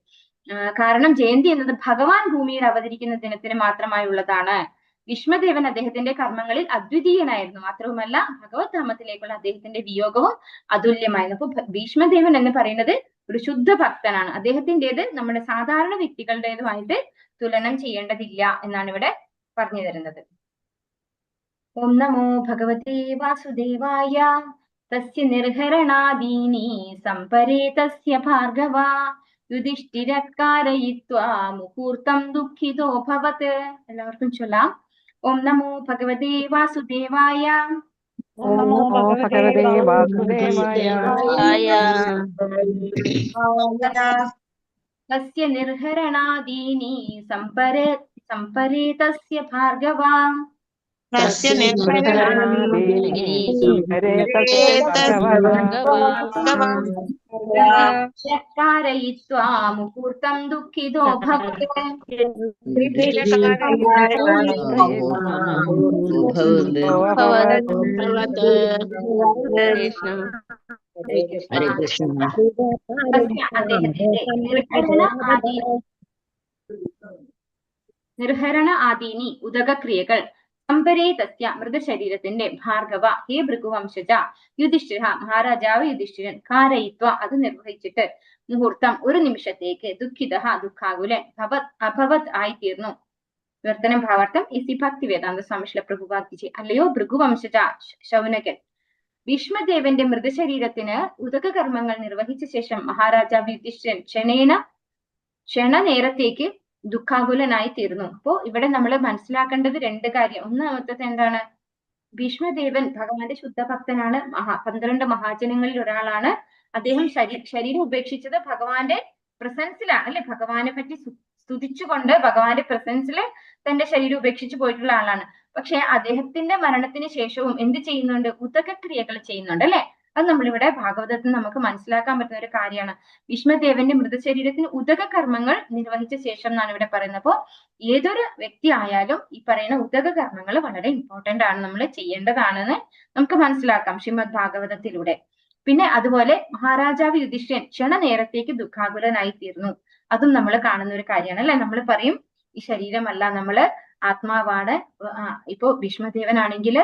[SPEAKER 8] കാരണം ജയന്തി എന്നത് ഭഗവാൻ ഭൂമിയിൽ അവതരിക്കുന്ന ദിനത്തിന് മാത്രമായുള്ളതാണ്. ഭീഷ്മദേവൻ അദ്ദേഹത്തിന്റെ കർമ്മങ്ങളിൽ അദ്വിതീയനായിരുന്നു. മാത്രവുമല്ല ഭഗവത് ധാമത്തിലേക്കുള്ള അദ്ദേഹത്തിന്റെ വിയോഗവും അതുല്യമായിരുന്നു. അപ്പൊ ഭീഷ്മദേവൻ എന്ന് പറയുന്നത് ഒരു ശുദ്ധ ഭക്തനാണ്. അദ്ദേഹത്തിൻ്റെത് നമ്മുടെ സാധാരണ വ്യക്തികളുടേതുമായിട്ട് തുലനം ചെയ്യേണ്ടതില്ല എന്നാണ് ഇവിടെ പറഞ്ഞു തരുന്നത്. ഓം നമോ ഭഗവതേ വാസുദേവായ. തസ്യ നിർഹരണാദീനി സംപരേ തസ്യ ഭാർഗവ യുധിഷ്ഠിരക്കാരയിത്വാ മുഹൂർത്തം ദുഃഖിതോ ഭവത്. എല്ലാവർക്കും ചൊല്ലാം. ഓം നമോ ഭഗവതേ വാസുദേവായ.
[SPEAKER 5] ഓം നമോ ഭഗവതേ വാസുദേവായ.
[SPEAKER 8] തസ്യ നിർഹരണാദീനി സംപരേ തസ്യ ഭാർഗവ कारयित्वा मुहूर्तं दुःखितो भवति. നിർഹരണ ആദീനി ഉദകക്രിയകൾ സംപരേ തസ്യ മൃതശരീരത്തിന്റെ ഭാർഗവ ഹേ ഭൃഗുവംശജ യുധിഷ്ഠിര മഹാരാജാവ് യുധിഷ്ഠിരൻ കാരയിത്വ അത് നിർവഹിച്ചിട്ട് മുഹൂർത്തം ഒരു നിമിഷത്തേക്ക് ദുഃഖിത ദുഃഖാകുലൻ അഭവത് ആയിത്തീർന്നു. വിവർത്തനം ഭാവാർത്ഥം ഇസി ഭക്തി വേദാന്ത സ്വാമിശ്രീല പ്രഭുപാദിജി. അല്ലയോ ഭൃഗുവംശജ ശൗനകൻ, ഭീഷ്മദേവന്റെ മൃതശരീരത്തിന് ഉദക കർമ്മങ്ങൾ നിർവഹിച്ച ശേഷം മഹാരാജാവ് യുധിഷ്ഠിരൻ ക്ഷണനേരത്തേക്ക് ദുഃഖാകുലനായി തീർന്നു. അപ്പോ ഇവിടെ നമ്മൾ മനസ്സിലാക്കേണ്ടത് രണ്ട് കാര്യം. ഒന്നാമത്തത് എന്താണ്? ഭീഷ്മദേവൻ ഭഗവാന്റെ ശുദ്ധഭക്തനാണ്, 12 മഹാജനങ്ങളിൽ ഒരാളാണ്. അദ്ദേഹം ശരീരം ഉപേക്ഷിച്ചത് ഭഗവാന്റെ പ്രസൻസിലാണ് അല്ലെ? ഭഗവാനെ പറ്റി സ്തുതിച്ചുകൊണ്ട് ഭഗവാന്റെ പ്രസൻസിൽ തന്റെ ശരീരം ഉപേക്ഷിച്ചു പോയിട്ടുള്ള ആളാണ്. പക്ഷെ അദ്ദേഹത്തിന്റെ മരണത്തിന് ശേഷവും എന്ത് ചെയ്യുന്നുണ്ട്? ഉദകക്രിയകൾ ചെയ്യുന്നുണ്ട് അല്ലെ? അത് നമ്മളിവിടെ ഭാഗവതത്തിൽ നമുക്ക് മനസ്സിലാക്കാൻ പറ്റുന്ന ഒരു കാര്യമാണ്. ഭീഷ്മദേവന്റെ മൃതശരീരത്തിന് ഉദക കർമ്മങ്ങൾ നിർവഹിച്ച ശേഷം എന്നാണ് ഇവിടെ പറയുന്നത്. അപ്പോൾ ഏതൊരു വ്യക്തി ആയാലും ഈ പറയുന്ന ഉദക കർമ്മങ്ങൾ വളരെ ഇമ്പോർട്ടന്റ് ആണ്, നമ്മൾ ചെയ്യേണ്ടതാണെന്ന് നമുക്ക് മനസ്സിലാക്കാം ശ്രീമദ് ഭാഗവതത്തിലൂടെ. പിന്നെ അതുപോലെ മഹാരാജാവ് യുധിഷ്ഠിരൻ ക്ഷണനേരത്തേക്ക് ദുഃഖാകുലനായി തീർന്നു. അതും നമ്മൾ കാണുന്ന ഒരു കാര്യമാണ് അല്ലെ? നമ്മൾ പറയും ഈ ശരീരമല്ല, നമ്മള് ആത്മാവാണ്. ഇപ്പോ ഭീഷ്മദേവനാണെങ്കിൽ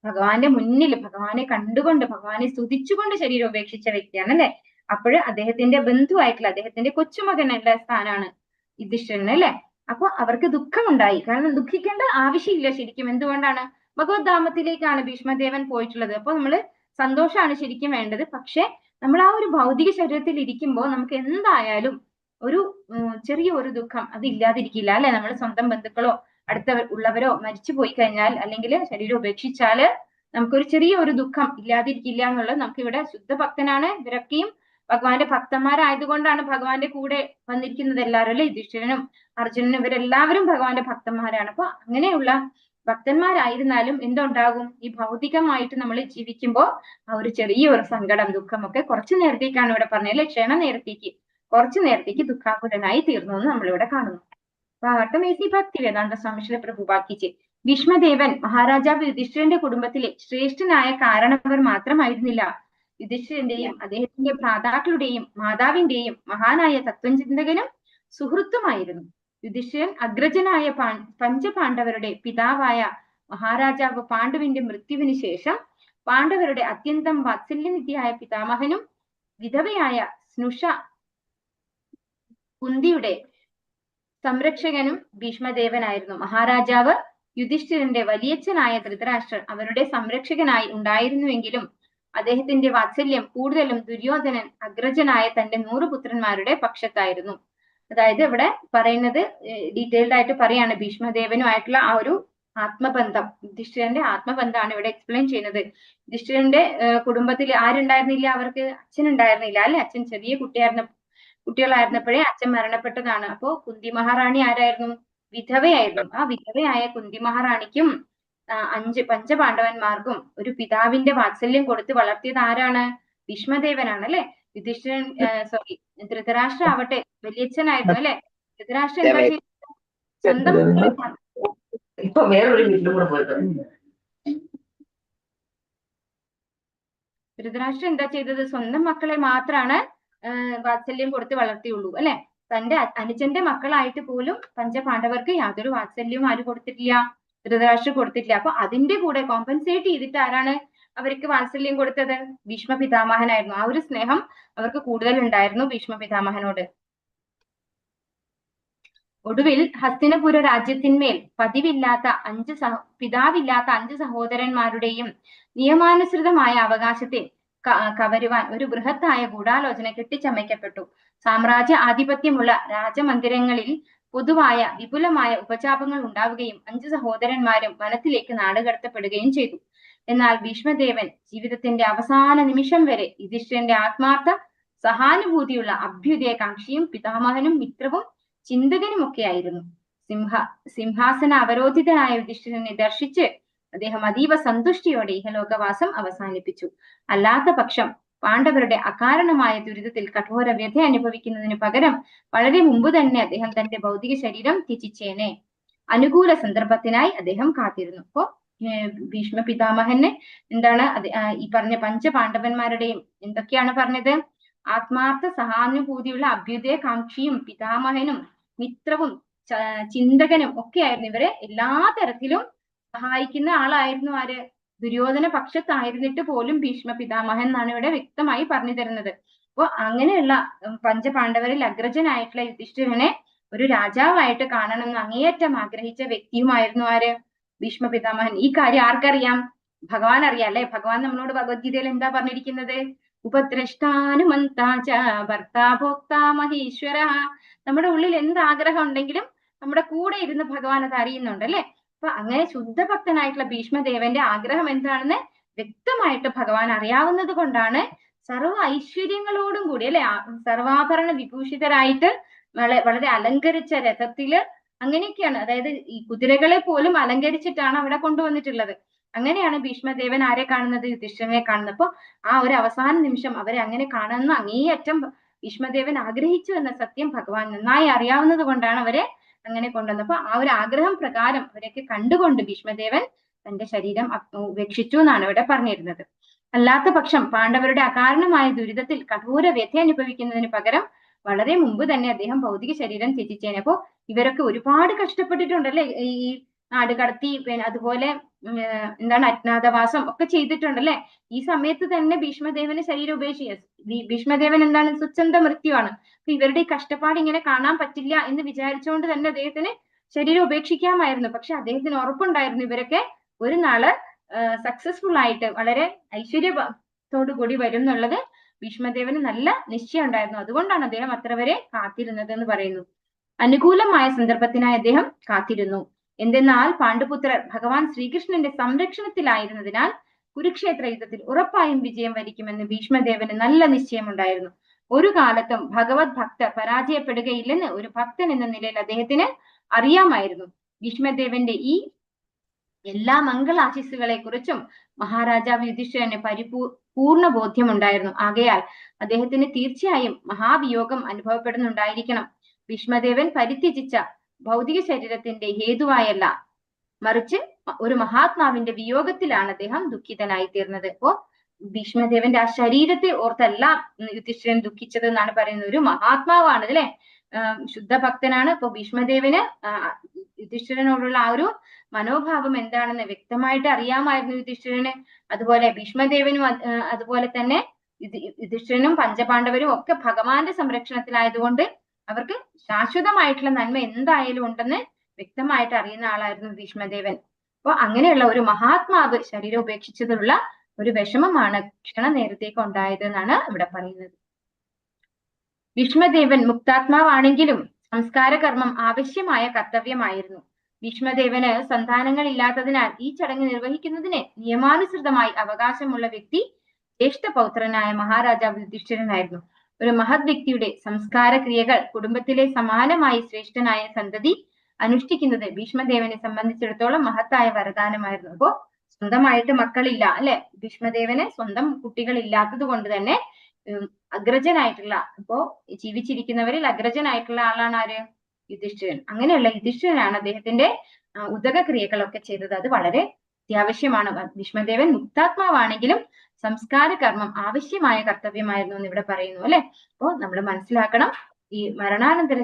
[SPEAKER 8] ഭഗവാന്റെ മുന്നിൽ ഭഗവാനെ കണ്ടുകൊണ്ട് ഭഗവാനെ സ്തുതിച്ചുകൊണ്ട് ശരീരം ഉപേക്ഷിച്ച വ്യക്തിയാണ് അല്ലെ? അപ്പോൾ അദ്ദേഹത്തിന്റെ ബന്ധുവായിട്ടുള്ള അദ്ദേഹത്തിന്റെ കൊച്ചുമകനുള്ള സ്ഥാനാണ് യുധിഷ്ഠിരൻ അല്ലെ? അപ്പൊ അവർക്ക് ദുഃഖമുണ്ടായി. കാരണം ദുഃഖിക്കേണ്ട ആവശ്യമില്ല ശരിക്കും. എന്തുകൊണ്ടാണ്? ഭഗവത് ധാമത്തിലേക്കാണ് ഭീഷ്മദേവൻ പോയിട്ടുള്ളത്. അപ്പൊ നമ്മള് സന്തോഷമാണ് ശരിക്കും വേണ്ടത്. പക്ഷെ നമ്മൾ ആ ഒരു ഭൗതിക ശരീരത്തിൽ ഇരിക്കുമ്പോൾ നമുക്ക് എന്തായാലും ഒരു ചെറിയ ഒരു ദുഃഖം അത് ഇല്ലാതിരിക്കില്ല അല്ലെ? നമ്മൾ സ്വന്തം ബന്ധുക്കളോ ഉള്ളവരോ മരിച്ചു പോയി കഴിഞ്ഞാൽ അല്ലെങ്കിൽ ശരീരം ഉപേക്ഷിച്ചാല് നമുക്കൊരു ചെറിയ ഒരു ദുഃഖം ഇല്ലാതിരിക്കില്ല എന്നുള്ളത് നമുക്ക് ഇവിടെ ശുദ്ധഭക്തനാണ്. ഇവരൊക്കെയും ഭഗവാന്റെ ഭക്തന്മാരായതുകൊണ്ടാണ് ഭഗവാന്റെ കൂടെ വന്നിരിക്കുന്നത് എല്ലാവരും അല്ലെ? യുധിഷ്ഠിരനും അർജുനനും ഇവരെല്ലാവരും ഭഗവാന്റെ ഭക്തന്മാരാണ്. അപ്പൊ അങ്ങനെയുള്ള ഭക്തന്മാരായിരുന്നാലും എന്തുണ്ടാകും? ഈ ഭൗതികമായിട്ട് നമ്മൾ ജീവിക്കുമ്പോൾ ആ ഒരു ചെറിയ ഒരു സങ്കടം ദുഃഖമൊക്കെ കുറച്ചു നേരത്തേക്കാണ് ഇവിടെ പറഞ്ഞത് അല്ലെ? ക്ഷണനേരത്തേക്ക് കുറച്ചു നേരത്തേക്ക് ദുഃഖാകുലനായി തീർന്നു എന്ന് നമ്മളിവിടെ കാണുന്നു. ഭാഗവതം ഏസി ഭക്തി വേദാന്ത സ്വാമിശ്രീല പ്രഭുപാദിജി. ഭീഷ്മദേവൻ മഹാരാജാവ് യുധിഷ്ഠിരന്റെ കുടുംബത്തിലെ ശ്രേഷ്ഠനായ കാരണവർ മാത്രമായിരുന്നില്ല, യുധിഷ്ഠിരന്റെയും അദ്ദേഹത്തിന്റെ ഭ്രാതാക്കളുടെയും മാതാവിന്റെയും മഹാനായ തത്വചിന്തകനും സുഹൃത്തുമായിരുന്നു. യുധിഷ്ഠിരൻ അഗ്രജനായ പഞ്ചപാണ്ഡവരുടെ പിതാവായ മഹാരാജാവ് പാണ്ഡുവിന്റെ മൃത്യുവിന് ശേഷം പാണ്ഡവരുടെ അത്യന്തം വാത്സല്യനിധിയായ പിതാമഹനും വിധവയായ സ്നുഷ കുന്തിയുടെ സംരക്ഷകനും ഭീഷ്മദേവനായിരുന്നു. മഹാരാജാവ് യുധിഷ്ഠിരന്റെ വലിയച്ഛനായ ധൃതരാഷ്ട്രർ അവരുടെ സംരക്ഷകനായി ഉണ്ടായിരുന്നുവെങ്കിലും അദ്ദേഹത്തിന്റെ വാത്സല്യം കൂടുതലും ദുര്യോധനൻ അഗ്രജനായ തന്റെ 100 പുത്രന്മാരുടെ പക്ഷത്തായിരുന്നു. അതായത് ഇവിടെ പറയുന്നത് ഡീറ്റെയിൽഡ് ആയിട്ട് പറയാണ് ഭീഷ്മദേവനുമായിട്ടുള്ള ആ ഒരു ആത്മബന്ധം, യുധിഷ്ഠിരന്റെ ആത്മബന്ധമാണ് ഇവിടെ എക്സ്പ്ലെയിൻ ചെയ്യുന്നത്. യുധിഷ്ഠിരന്റെ കുടുംബത്തിൽ ആരുണ്ടായിരുന്നില്ല? അവർക്ക് അച്ഛൻ ഉണ്ടായിരുന്നില്ല അല്ലെ? അച്ഛൻ ചെറിയ കുട്ടികളായിരുന്നപ്പോഴേ അച്ഛൻ മരണപ്പെട്ടതാണ്. അപ്പോ കുന്തി മഹാറാണി ആരായിരുന്നു? വിധവയായിരുന്നു. ആ വിധവയായ കുന്തി മഹാറാണിക്കും 5 പഞ്ചപാണ്ഡവന്മാർക്കും ഒരു പിതാവിന്റെ വാത്സല്യം കൊടുത്ത് വളർത്തിയത് ആരാണ്? ഭീഷ്മദേവനാണ് അല്ലെ? യുധിഷ്ഠിരൻ ധൃതരാഷ്ട്ര ആവട്ടെ വലിയച്ഛനായിരുന്നു അല്ലെ? ധൃതരാഷ്ട്ര എന്താ ചെയ്തത്? സ്വന്തം
[SPEAKER 7] ഇപ്പൊ വേറൊരു വീട്ടിലും കൂടെ പോയിട്ട്
[SPEAKER 8] ധൃതരാഷ്ട്ര എന്താ ചെയ്തത്? സ്വന്തം മക്കളെ മാത്രാണ് വാത്സല്യം കൊടുത്ത് വളർത്തിയുള്ളൂ അല്ലെ? തന്റെ അനുജന്റെ മക്കളായിട്ട് പോലും പഞ്ചപാണ്ഡവർക്ക് യാതൊരു വാത്സല്യവും ആര് കൊടുത്തിട്ടില്ല? ധൃതരാഷ്ട്ര കൊടുത്തിട്ടില്ല. അപ്പൊ അതിന്റെ കൂടെ കോമ്പൻസേറ്റ് ചെയ്തിട്ട് ആരാണ് അവർക്ക് വാത്സല്യം കൊടുത്തത്? ഭീഷ്മ പിതാമഹനായിരുന്നു. ആ ഒരു സ്നേഹം അവർക്ക് കൂടുതൽ ഉണ്ടായിരുന്നു ഭീഷ്മ പിതാമഹനോട്. ഒടുവിൽ ഹസ്തിനപുര രാജ്യത്തിന്മേൽ പിതാവില്ലാത്ത 5 സഹോദരന്മാരുടെയും നിയമാനുസൃതമായ അവകാശത്തെ കവരുവാൻ ഒരു ബൃഹത്തായ ഗൂഢാലോചന കെട്ടിച്ചമയ്ക്കപ്പെട്ടു. സാമ്രാജ്യ ആധിപത്യമുള്ള രാജമന്ദിരങ്ങളിൽ പൊതുവായ വിപുലമായ ഉപചാപങ്ങൾ ഉണ്ടാവുകയും 5 സഹോദരന്മാരും വനത്തിലേക്ക് നാടുകടത്തപ്പെടുകയും ചെയ്തു. എന്നാൽ ഭീഷ്മദേവൻ ജീവിതത്തിന്റെ അവസാന നിമിഷം വരെ യുധിഷ്ഠിരന്റെ ആത്മാർത്ഥ സഹാനുഭൂതിയുള്ള അഭ്യുദയകാംക്ഷിയും പിതാമഹനും മിത്രവും ചിന്തകനുമൊക്കെയായിരുന്നു. സിംഹാസന അവരോധിതനായ യുധിഷ്ഠിരനെ ദർശിച്ച് അദ്ദേഹം അതീവ സന്തുഷ്ടിയോടെ ഇഹലോകവാസം അവസാനിപ്പിച്ചു. അല്ലാത്ത പക്ഷം പാണ്ഡവരുടെ അകാരണമായ ദുരിതത്തിൽ കഠോര വ്യഥ അനുഭവിക്കുന്നതിന് പകരം വളരെ മുമ്പ് തന്നെ അദ്ദേഹം തന്റെ ഭൗതിക ശരീരം ത്യജിച്ചേനെ. അനുകൂല സന്ദർഭത്തിനായി അദ്ദേഹം കാത്തിരുന്നു. അപ്പോ ഭീഷ്മ പിതാമഹന് എന്താണ് ഈ പറഞ്ഞ പഞ്ചപാണ്ഡവന്മാരുടെയും എന്തൊക്കെയാണ് പറഞ്ഞത്? ആത്മാർത്ഥ സഹാനുഭൂതിയുള്ള അഭ്യുദയകാംക്ഷിയും പിതാമഹനും മിത്രവും ചിന്തകനും ഒക്കെ ആയിരുന്നു. ഇവരെ എല്ലാ തരത്തിലും സഹായിക്കുന്ന ആളായിരുന്നു ആര്? ദുര്യോധന പക്ഷത്തായിരുന്നിട്ട് പോലും ഭീഷ്മ പിതാമഹൻ എന്നാണ് ഇവിടെ വ്യക്തമായി പറഞ്ഞു തരുന്നത്. അപ്പൊ അങ്ങനെയുള്ള പഞ്ചപാണ്ഡവരിൽ അഗ്രജനായിട്ടുള്ള യുധിഷ്ഠിരനെ ഒരു രാജാവായിട്ട് കാണണമെന്ന് അങ്ങേയറ്റം ആഗ്രഹിച്ച വ്യക്തിയുമായിരുന്നു ആര്? ഭീഷ്മ പിതാമഹൻ. ഈ കാര്യം ആർക്കറിയാം? ഭഗവാൻ അറിയാം അല്ലെ? ഭഗവാൻ നമ്മളോട് ഭഗവത്ഗീതയിൽ എന്താ പറഞ്ഞിരിക്കുന്നത്? ഉപദ്രഷ്ടാനുമന്താച ഭർത്താ ഭോക്താ മഹേശ്വര. നമ്മുടെ ഉള്ളിൽ എന്ത് ആഗ്രഹം ഉണ്ടെങ്കിലും നമ്മുടെ കൂടെ ഇരുന്ന് ഭഗവാൻ അത് അറിയുന്നുണ്ട് അല്ലെ? അപ്പൊ അങ്ങനെ ശുദ്ധഭക്തനായിട്ടുള്ള ഭീഷ്മദേവന്റെ ആഗ്രഹം എന്താണെന്ന് വ്യക്തമായിട്ട് ഭഗവാൻ അറിയാവുന്നത് കൊണ്ടാണ് സർവ്വ ഐശ്വര്യങ്ങളോടും കൂടി അല്ലെ, സർവാഭരണ വിഭൂഷിതരായിട്ട് വളരെ അലങ്കരിച്ച രഥത്തില് അങ്ങനെയൊക്കെയാണ്. അതായത് ഈ കുതിരകളെ പോലും അലങ്കരിച്ചിട്ടാണ് അവിടെ കൊണ്ടുവന്നിട്ടുള്ളത്. അങ്ങനെയാണ് ഭീഷ്മദേവൻ ആരെ കാണുന്നത്? യുധിഷ്ഠിരനെ കാണുന്നത്. അപ്പൊ ആ ഒരു അവസാന നിമിഷം അവരെ അങ്ങനെ കാണുന്ന അങ്ങേയറ്റം ഭീഷ്മദേവൻ ആഗ്രഹിച്ചു എന്ന സത്യം ഭഗവാൻ നന്നായി അറിയാവുന്നത് കൊണ്ടാണ് അവരെ അങ്ങനെ കൊണ്ടുവന്നത്. അപ്പൊ ആ ഒരു ആഗ്രഹം പ്രകാരം അവരൊക്കെ കണ്ടുകൊണ്ട് ഭീഷ്മദേവൻ തന്റെ ശരീരം ഉപേക്ഷിച്ചു എന്നാണ് ഇവിടെ പറഞ്ഞിരുന്നത്. അല്ലാത്ത പക്ഷം പാണ്ഡവരുടെ അകാരണമായ ദുരിതത്തിൽ കഠോര വ്യഥ അനുഭവിക്കുന്നതിന് പകരം വളരെ മുമ്പ് തന്നെ അദ്ദേഹം ഭൗതിക ശരീരം ത്യജിച്ചേനെ. അപ്പോ ഇവരൊക്കെ ഒരുപാട് കഷ്ടപ്പെട്ടിട്ടുണ്ടല്ലേ? ഈ നാട് കടത്തി, പിന്നെ അതുപോലെ എന്താണ് അജ്ഞാതവാസം ഒക്കെ ചെയ്തിട്ടുണ്ടല്ലേ? ഈ സമയത്ത് തന്നെ ഭീഷ്മദേവന് ശരീരം ഭീഷ്മദേവൻ എന്താണ്? സ്വച്ഛന്ത മൃത്യുവാണ്. അപ്പൊ ഇവരുടെ ഈ കഷ്ടപ്പാട് ഇങ്ങനെ കാണാൻ പറ്റില്ല എന്ന് വിചാരിച്ചുകൊണ്ട് തന്നെ അദ്ദേഹത്തിന് ശരീരം ഉപേക്ഷിക്കാമായിരുന്നു. പക്ഷെ അദ്ദേഹത്തിന് ഉറപ്പുണ്ടായിരുന്നു ഇവരൊക്കെ ഒരു നാള് സക്സസ്ഫുൾ ആയിട്ട് വളരെ ഐശ്വര്യത്തോടു കൂടി വരും എന്നുള്ളത് ഭീഷ്മദേവന് നല്ല നിശ്ചയം ഉണ്ടായിരുന്നു. അതുകൊണ്ടാണ് അദ്ദേഹം അത്ര വരെ കാത്തിരുന്നത് എന്ന് പറയുന്നു. അനുകൂലമായ സന്ദർഭത്തിനായി അദ്ദേഹം കാത്തിരുന്നു. എന്തെന്നാൽ പാണ്ഡുപുത്രർ ഭഗവാൻ ശ്രീകൃഷ്ണന്റെ സംരക്ഷണത്തിലായിരുന്നതിനാൽ കുരുക്ഷേത്ര യുദ്ധത്തിൽ ഉറപ്പായും വിജയം വരിക്കുമെന്ന് ഭീഷ്മദേവന് നല്ല നിശ്ചയമുണ്ടായിരുന്നു. ഒരു കാലത്തും ഭഗവത് ഭക്തർ പരാജയപ്പെടുകയില്ലെന്ന് ഒരു ഭക്തൻ എന്ന നിലയിൽ അദ്ദേഹത്തിന് അറിയാമായിരുന്നു. ഭീഷ്മദേവന്റെ ഈ എല്ലാ മംഗളാശിസ്സുകളെ കുറിച്ചും മഹാരാജാവ് യുധിഷ്ഠിരന് പൂർണ്ണ ബോധ്യമുണ്ടായിരുന്നു. ആകയാൽ അദ്ദേഹത്തിന് തീർച്ചയായും മഹാവിയോഗം അനുഭവപ്പെടുന്നുണ്ടായിരിക്കണം. ഭീഷ്മദേവൻ പരിത്യജിച്ച ഭൗതിക ശരീരത്തിന്റെ ഹേതുവായല്ല, മറിച്ച് ഒരു മഹാത്മാവിന്റെ വിയോഗത്തിലാണ് അദ്ദേഹം ദുഃഖിതനായി തീർന്നത്. അപ്പോ ഭീഷ്മദേവന്റെ ആ ശരീരത്തെ ഓർത്തല്ല യുധിഷ്ഠിരൻ ദുഃഖിച്ചത് എന്നാണ് പറയുന്നത്. ഒരു മഹാത്മാവാണ് അല്ലെ, ശുദ്ധ ഭക്തനാണ്. അപ്പൊ ഭീഷ്മദേവന് യുധിഷ്ഠിരനോടുള്ള ആ ഒരു മനോഭാവം എന്താണെന്ന് വ്യക്തമായിട്ട് അറിയാമായിരുന്നു യുധിഷ്ഠിരന്. അതുപോലെ ഭീഷ്മദേവനും അതുപോലെ തന്നെ യുധിഷ്ഠിരനും പഞ്ചപാണ്ഡവരും ഒക്കെ ഭഗവാന്റെ സംരക്ഷണത്തിലായതുകൊണ്ട് അവർക്ക് ശാശ്വതമായിട്ടുള്ള നന്മ എന്തായാലും ഉണ്ടെന്ന് വ്യക്തമായിട്ട് അറിയുന്ന ആളായിരുന്നു ഭീഷ്മദേവൻ. അപ്പൊ അങ്ങനെയുള്ള ഒരു മഹാത്മാവ് ശരീരം ഉപേക്ഷിച്ചതിലുള്ള ഒരു വിഷമമാണ് ക്ഷണനേരത്തേക്ക് ഉണ്ടായത് എന്നാണ് ഇവിടെ പറയുന്നത്. ഭീഷ്മദേവൻ മുക്താത്മാവാണെങ്കിലും സംസ്കാര കർമ്മം ആവശ്യമായ കർത്തവ്യമായിരുന്നു. ഭീഷ്മദേവന് സന്താനങ്ങൾ ഇല്ലാത്തതിനാൽ ഈ ചടങ്ങ് നിർവഹിക്കുന്നതിന് നിയമാനുസൃതമായി അവകാശമുള്ള വ്യക്തി ജ്യേഷ്ഠ പൗത്രനായ മഹാരാജാവ് യുധിഷ്ഠിരനായിരുന്നു. ഒരു മഹത് വ്യക്തിയുടെ സംസ്കാര ക്രിയകൾ കുടുംബത്തിലെ സമാനമായി ശ്രേഷ്ഠനായ സന്തതി അനുഷ്ഠിക്കുന്നത് ഭീഷ്മദേവനെ സംബന്ധിച്ചിടത്തോളം മഹത്തായ വരദാനമായിരുന്നു. അപ്പോ സ്വന്തമായിട്ട് മക്കളില്ല അല്ലെ, ഭീഷ്മദേവന് സ്വന്തം കുട്ടികൾ ഇല്ലാത്തത് കൊണ്ട് തന്നെ അഗ്രജനായിട്ടുള്ള, ഇപ്പോ ജീവിച്ചിരിക്കുന്നവരിൽ അഗ്രജനായിട്ടുള്ള ആളാണ് ആര്? യുധിഷ്ഠിരൻ. അങ്ങനെയുള്ള യുധിഷ്ഠിരനാണ് അദ്ദേഹത്തിന്റെ ഉദക ക്രിയകളൊക്കെ ചെയ്തത്. അത് വളരെ അത്യാവശ്യമാണ്. ഭീഷ്മദേവൻ മുക്താത്മാവാണെങ്കിലും സംസ്കാര കർമ്മം ആവശ്യമായ കർത്തവ്യമായിരുന്നു എന്ന് ഇവിടെ പറയുന്നു അല്ലെ. അപ്പോ നമ്മൾ മനസ്സിലാക്കണം, ഈ മരണാനന്തര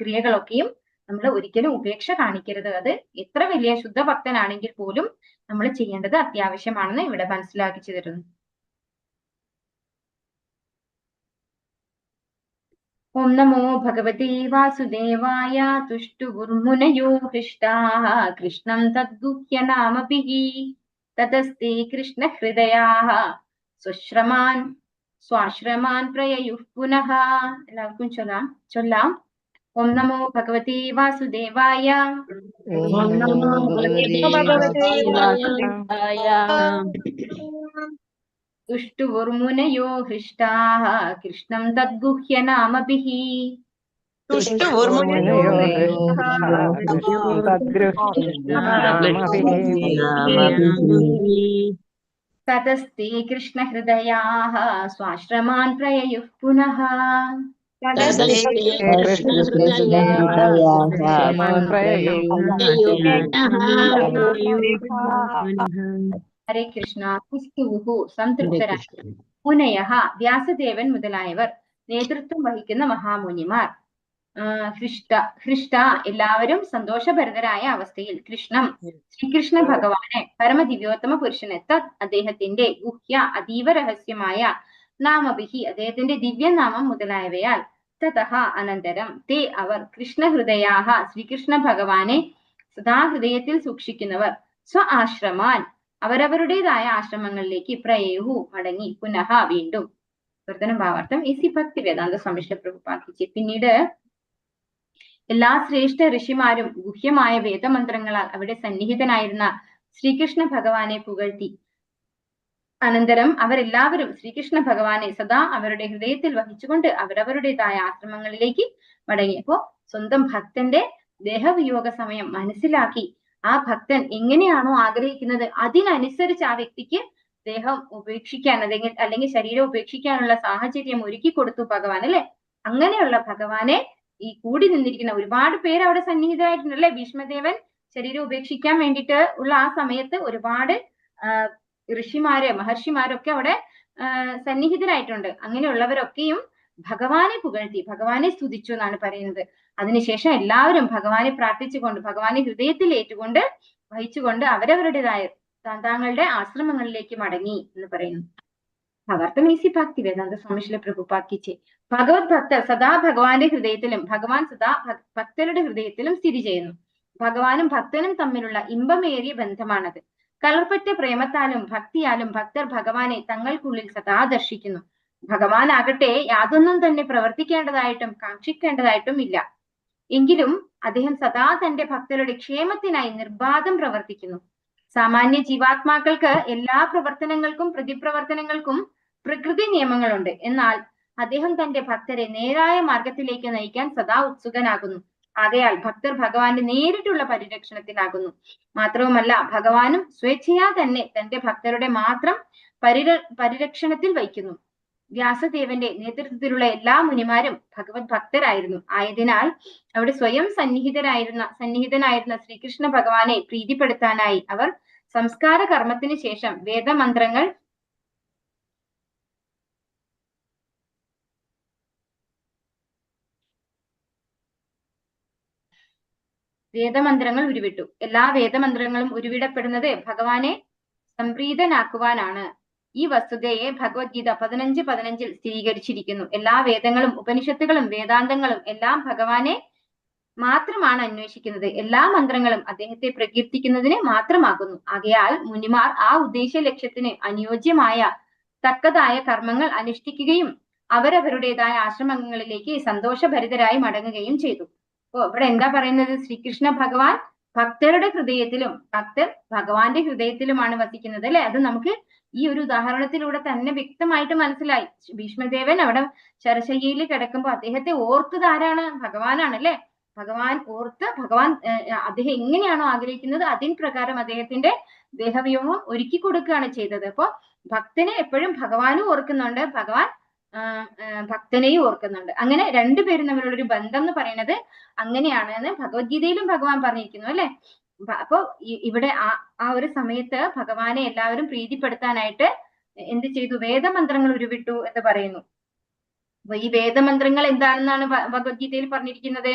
[SPEAKER 8] ക്രിയകളൊക്കെയും നമ്മൾ ഒരിക്കലും ഉപേക്ഷ കാണിക്കരുത്. അത് എത്ര വലിയ ശുദ്ധഭക്തനാണെങ്കിൽ പോലും നമ്മൾ ചെയ്യേണ്ടത് അത്യാവശ്യമാണെന്ന് ഇവിടെ മനസ്സിലാക്കി തരുന്നു. ഓം നമോ ഭഗവതേ വാസുദേവായ. തുഷ്ടുഗുർമുനയോ ഹൃഷ്ടാഃ കൃഷ്ണം തദ്ഗുഹ്യനാമഭിഃ തതസ്തേ കൃഷ്ണഹൃദയാഃ സ്വാശ്രമാൻ പ്രയയുഃ പുനഃ. എല്ലാവർക്കും ചൊല്ലാം. ഓം നമോ ഭഗവതേ വാസുദേവായ.
[SPEAKER 5] ഓം നമോ ഭഗവതേ വാസുദേവായ.
[SPEAKER 8] തുഷ്ടുവുർമുനയോ ഹൃഷ്ടാഃ കൃഷ്ണം തദ്ഗുഹ്യനാമഭിഃ തതസ്തേ കൃഷ്ണഹൃദയാഃ സ്വാശ്രമാൻ പ്രയയുഃ പുനഃ. ഹരേ കൃഷ്ണ. തുഷ്ടുവുഹു സംതൃപ്തരായ. മുനയഃ വ്യാസദേവൻ മുതലായവർ നേതൃത്വം വഹിക്കുന്ന മഹാമുനിമാർ. ഹൃഷ്ട എല്ലാവരും സന്തോഷഭരിതരായ അവസ്ഥയിൽ കൃഷ്ണം ശ്രീകൃഷ്ണ ഭഗവാനെ പരമദിവ്യോത്തമ പുരുഷനെ അദ്ദേഹത്തിന്റെ ഗുഹ്യ അതീവ രഹസ്യമായ നാമഭിഹി അദ്ദേഹത്തിന്റെ ദിവ്യനാമം മുതലായവയാൽ തതഃ അനന്തരം തേ അവർ കൃഷ്ണഹൃദയാഃ ശ്രീകൃഷ്ണ ഭഗവാനെ സദാ ഹൃദയത്തിൽ സൂക്ഷിക്കുന്നവർ ആശ്രമാൻ അവരവരുടേതായ ആശ്രമങ്ങളിലേക്ക് പ്രയയുഹു മടങ്ങി പുനഃ വീണ്ടും. വർത്തനം ഭാവാർത്ഥം ഇസി ഭക്തി വേദാന്ത സ്വാമി പ്രഭുപാദിച്ച്. പിന്നീട് എല്ലാ ശ്രേഷ്ഠ ഋഷിമാരും ഗുഹ്യമായ വേദമന്ത്രങ്ങളാൽ അവിടെ സന്നിഹിതനായിരുന്ന ശ്രീകൃഷ്ണ ഭഗവാനെ പുകഴ്ത്തി. അനന്തരം അവരെല്ലാവരും ശ്രീകൃഷ്ണ ഭഗവാനെ സദാ അവരുടെ ഹൃദയത്തിൽ വഹിച്ചുകൊണ്ട് അവരവരുടേതായ ആശ്രമങ്ങളിലേക്ക് മടങ്ങിയപ്പോ സ്വന്തം ഭക്തന്റെ ദേഹവിയോഗ സമയം മനസ്സിലാക്കി ആ ഭക്തൻ എങ്ങനെയാണോ ആഗ്രഹിക്കുന്നത് അതിനനുസരിച്ച് ആ വ്യക്തിക്ക് ദേഹം ഉപേക്ഷിക്കാൻ അല്ലെങ്കിൽ ശരീരം ഉപേക്ഷിക്കാനുള്ള സാഹചര്യം ഒരുക്കി കൊടുത്തു ഭഗവാൻ അല്ലെ. അങ്ങനെയുള്ള ഭഗവാനെ ഈ കൂടി നിന്നിരിക്കുന്ന ഒരുപാട് പേര് അവിടെ സന്നിഹിതരായിട്ടുണ്ട് അല്ലെ. ഭീഷ്മദേവൻ ശരീരം ഉപേക്ഷിക്കാൻ വേണ്ടിയിട്ട് ഉള്ള ആ സമയത്ത് ഒരുപാട് മഹർഷിമാരൊക്കെ അവിടെ സന്നിഹിതരായിട്ടുണ്ട്. അങ്ങനെയുള്ളവരൊക്കെയും ഭഗവാനെ പുകഴ്ത്തി ഭഗവാനെ സ്തുതിച്ചു എന്നാണ് പറയുന്നത്. അതിനുശേഷം എല്ലാവരും ഭഗവാനെ പ്രാർത്ഥിച്ചുകൊണ്ട് ഭഗവാനെ ഹൃദയത്തിൽ ഏറ്റുകൊണ്ട് വഹിച്ചുകൊണ്ട് അവരവരുടേതായ താങ്കളുടെ ആശ്രമങ്ങളിലേക്ക് മടങ്ങി എന്ന് പറയുന്നു. ഭഗവത് ഈസി ഭക്തി വേദാന്ത സ്വാമി പ്രഭുപാദിച്ച്. ഭഗവത് ഭക്തർ സദാ ഭഗവാന്റെ ഹൃദയത്തിലും ഭഗവാൻ സദാ ഭക്തരുടെ ഹൃദയത്തിലും സ്ഥിതി ചെയ്യുന്നു. ഭഗവാനും ഭക്തനും തമ്മിലുള്ള ഇമ്പമേറിയ ബന്ധമാണത്. കലർപ്പറ്റ പ്രേമത്താലും ഭക്തിയാലും ഭക്തർ ഭഗവാനെ തങ്ങൾക്കുള്ളിൽ സദാ ദർശിക്കുന്നു. ഭഗവാൻ ആകട്ടെ യാതൊന്നും തന്നെ പ്രവർത്തിക്കേണ്ടതായിട്ടും കാക്ഷിക്കേണ്ടതായിട്ടും ഇല്ല. എങ്കിലും അദ്ദേഹം സദാ തന്റെ ഭക്തരുടെ ക്ഷേമത്തിനായി നിർബാധം പ്രവർത്തിക്കുന്നു. സാമാന്യ ജീവാത്മാക്കൾക്ക് എല്ലാ പ്രവർത്തനങ്ങൾക്കും പ്രതിപ്രവർത്തനങ്ങൾക്കും പ്രകൃതി നിയമങ്ങളുണ്ട്. എന്നാൽ അദ്ദേഹം തന്റെ ഭക്തരെ നേരായ മാർഗത്തിലേക്ക് നയിക്കാൻ സദാ ഉത്സുകനാകുന്നു. ആകയാൽ ഭക്തർ ഭഗവാന്റെ നേരിട്ടുള്ള പരിരക്ഷണത്തിലാകുന്നു. മാത്രവുമല്ല ഭഗവാനും സ്വേച്ഛയാ തന്നെ തന്റെ ഭക്തരുടെ മാത്രം പരിരക്ഷണത്തിൽ വയ്ക്കുന്നു. വ്യാസദേവന്റെ നേതൃത്വത്തിലുള്ള എല്ലാ മുനിമാരും ഭഗവത് ഭക്തരായിരുന്നു. ആയതിനാൽ അവിടെ സ്വയം സന്നിഹിതനായിരുന്ന ശ്രീകൃഷ്ണ ഭഗവാനെ പ്രീതിപ്പെടുത്താനായി അവർ സംസ്കാര കർമ്മത്തിന് ശേഷം വേദമന്ത്രങ്ങൾ വേദമന്ത്രങ്ങൾ ഉരുവിട്ടു. എല്ലാ വേദമന്ത്രങ്ങളും ഉരുവിടപ്പെടുന്നത് ഭഗവാനെ സംപ്രീതനാക്കുവാനാണ്. ഈ വസ്തുതയെ ഭഗവത്ഗീത 15:15 സ്ഥിരീകരിച്ചിരിക്കുന്നു. എല്ലാ വേദങ്ങളും ഉപനിഷത്തുകളും വേദാന്തങ്ങളും എല്ലാം ഭഗവാനെ മാത്രമാണ് അന്വേഷിക്കുന്നത്. എല്ലാ മന്ത്രങ്ങളും അദ്ദേഹത്തെ പ്രകീർത്തിക്കുന്നതിന് മാത്രമാകുന്നു. ആകയാൽ മുനിമാർ ആ ഉദ്ദേശ ലക്ഷ്യത്തിന് അനുയോജ്യമായ തക്കതായ കർമ്മങ്ങൾ അനുഷ്ഠിക്കുകയും അവരവരുടേതായ ആശ്രമങ്ങളിലേക്ക് സന്തോഷഭരിതരായി മടങ്ങുകയും ചെയ്തു. അപ്പോ ഇവിടെ എന്താ പറയുന്നത്? ശ്രീകൃഷ്ണ ഭഗവാൻ ഭക്തരുടെ ഹൃദയത്തിലും ഭക്തർ ഭഗവാന്റെ ഹൃദയത്തിലുമാണ് വസിക്കുന്നത്, അല്ലെ? അത് നമുക്ക് ഈ ഒരു ഉദാഹരണത്തിലൂടെ തന്നെ വ്യക്തമായിട്ട് മനസ്സിലായി. ഭീഷ്മദേവൻ അവിടെ ശരശയ്യയിൽ കിടക്കുമ്പോൾ അദ്ദേഹത്തെ ഓർത്തത് ആരാണ്? ഭഗവാനാണ്, അല്ലെ? ഭഗവാൻ ഓർത്ത് അദ്ദേഹം എങ്ങനെയാണോ ആഗ്രഹിക്കുന്നത് അതിൻ പ്രകാരം അദ്ദേഹത്തിന്റെ ദേഹവ്യൂഹം ഒരുക്കി കൊടുക്കുകയാണ് ചെയ്തത്. അപ്പൊ ഭക്തനെ എപ്പോഴും ഭഗവാനും ഓർക്കുന്നുണ്ട്, ഭഗവാൻ ഭക്തനെയും ഓർക്കുന്നുണ്ട്. അങ്ങനെ രണ്ടുപേരും തമ്മിലുള്ള ഒരു ബന്ധം എന്ന് പറയുന്നത് അങ്ങനെയാണ് എന്ന് ഭഗവത്ഗീതയിലും ഭഗവാൻ പറഞ്ഞിരിക്കുന്നു, അല്ലെ? അപ്പൊ ഇവിടെ ആ ഒരു സമയത്ത് ഭഗവാനെ എല്ലാവരും പ്രീതിപ്പെടുത്താനായിട്ട് എന്ത് ചെയ്തു? വേദമന്ത്രങ്ങൾ ഉരുവിട്ടു എന്ന് പറയുന്നു. അപ്പൊ ഈ വേദമന്ത്രങ്ങൾ എന്താണെന്നാണ് ഭഗവത്ഗീതയിൽ പറഞ്ഞിരിക്കുന്നത്?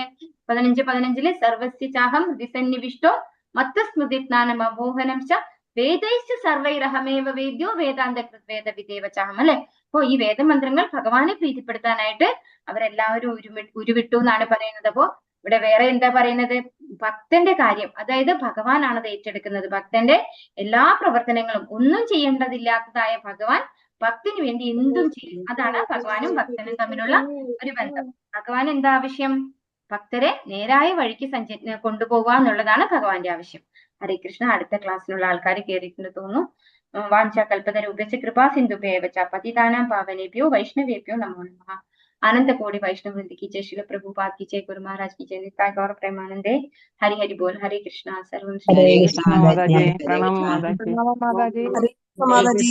[SPEAKER 8] 15:15 സർവസ്യ ചാഹം ഹൃദിസന്നിവിഷ്ടോ മത്തസ്മൃതിജ്ഞാനം അമോഹനം ച വേദൈശ്ച സർവൈരഹമേവ വേദ്യോ വേദാന്തകൃത് വേദവിദേവ ചാഹം, അല്ലെ? അപ്പൊ ഈ വേദമന്ത്രങ്ങൾ ഭഗവാനെ പ്രീതിപ്പെടുത്താനായിട്ട് അവരെല്ലാവരും ഉരുവിട്ടു എന്നാണ് പറയുന്നത്. അപ്പോ ഇവിടെ വേറെ എന്താ പറയുന്നത്? ഭക്തന്റെ കാര്യം, അതായത് ഭഗവാനാണ് അത് ഏറ്റെടുക്കുന്നത്. ഭക്തന്റെ എല്ലാ പ്രവർത്തനങ്ങളും ഒന്നും ചെയ്യേണ്ടതില്ലാത്തതായ ഭഗവാൻ ഭക്തിന് വേണ്ടി എന്തും ചെയ്യും. അതാണ് ഭഗവാനും ഭക്തനും തമ്മിലുള്ള ഒരു ബന്ധം. ഭഗവാൻ എന്താ ആവശ്യം? ഭക്തരെ നേരായ വഴിക്ക് കൊണ്ടുപോകുക എന്നുള്ളതാണ് ഭഗവാന്റെ ആവശ്യം. ഹരേ കൃഷ്ണ. അടുത്ത ക്ലാസ്സിലുള്ള ആൾക്കാർ കയറിയിട്ടുണ്ട് തോന്നുന്നു. വാഞ്ചാ കൽപ്പതരൂപസ്യ കൃപാ സിന്ധുഭ്യൈവ ച പതിതാനാം പാവനേഭ്യോ വൈഷ്ണവേഭ്യോ നമോ നമഃ. आनंद कोटि वैष्णव वृंद की जय, श्रील प्रभुपाद की जय, गुरु महाराज की जय, नित्याय गौर प्रेमानंदे। हरि हरि बोल। हरे कृष्णा। सर्वं
[SPEAKER 2] हरे
[SPEAKER 8] श्री
[SPEAKER 2] कृष्ण माताजी, प्रणाम माताजी।
[SPEAKER 6] हरे कृष्ण माताजी।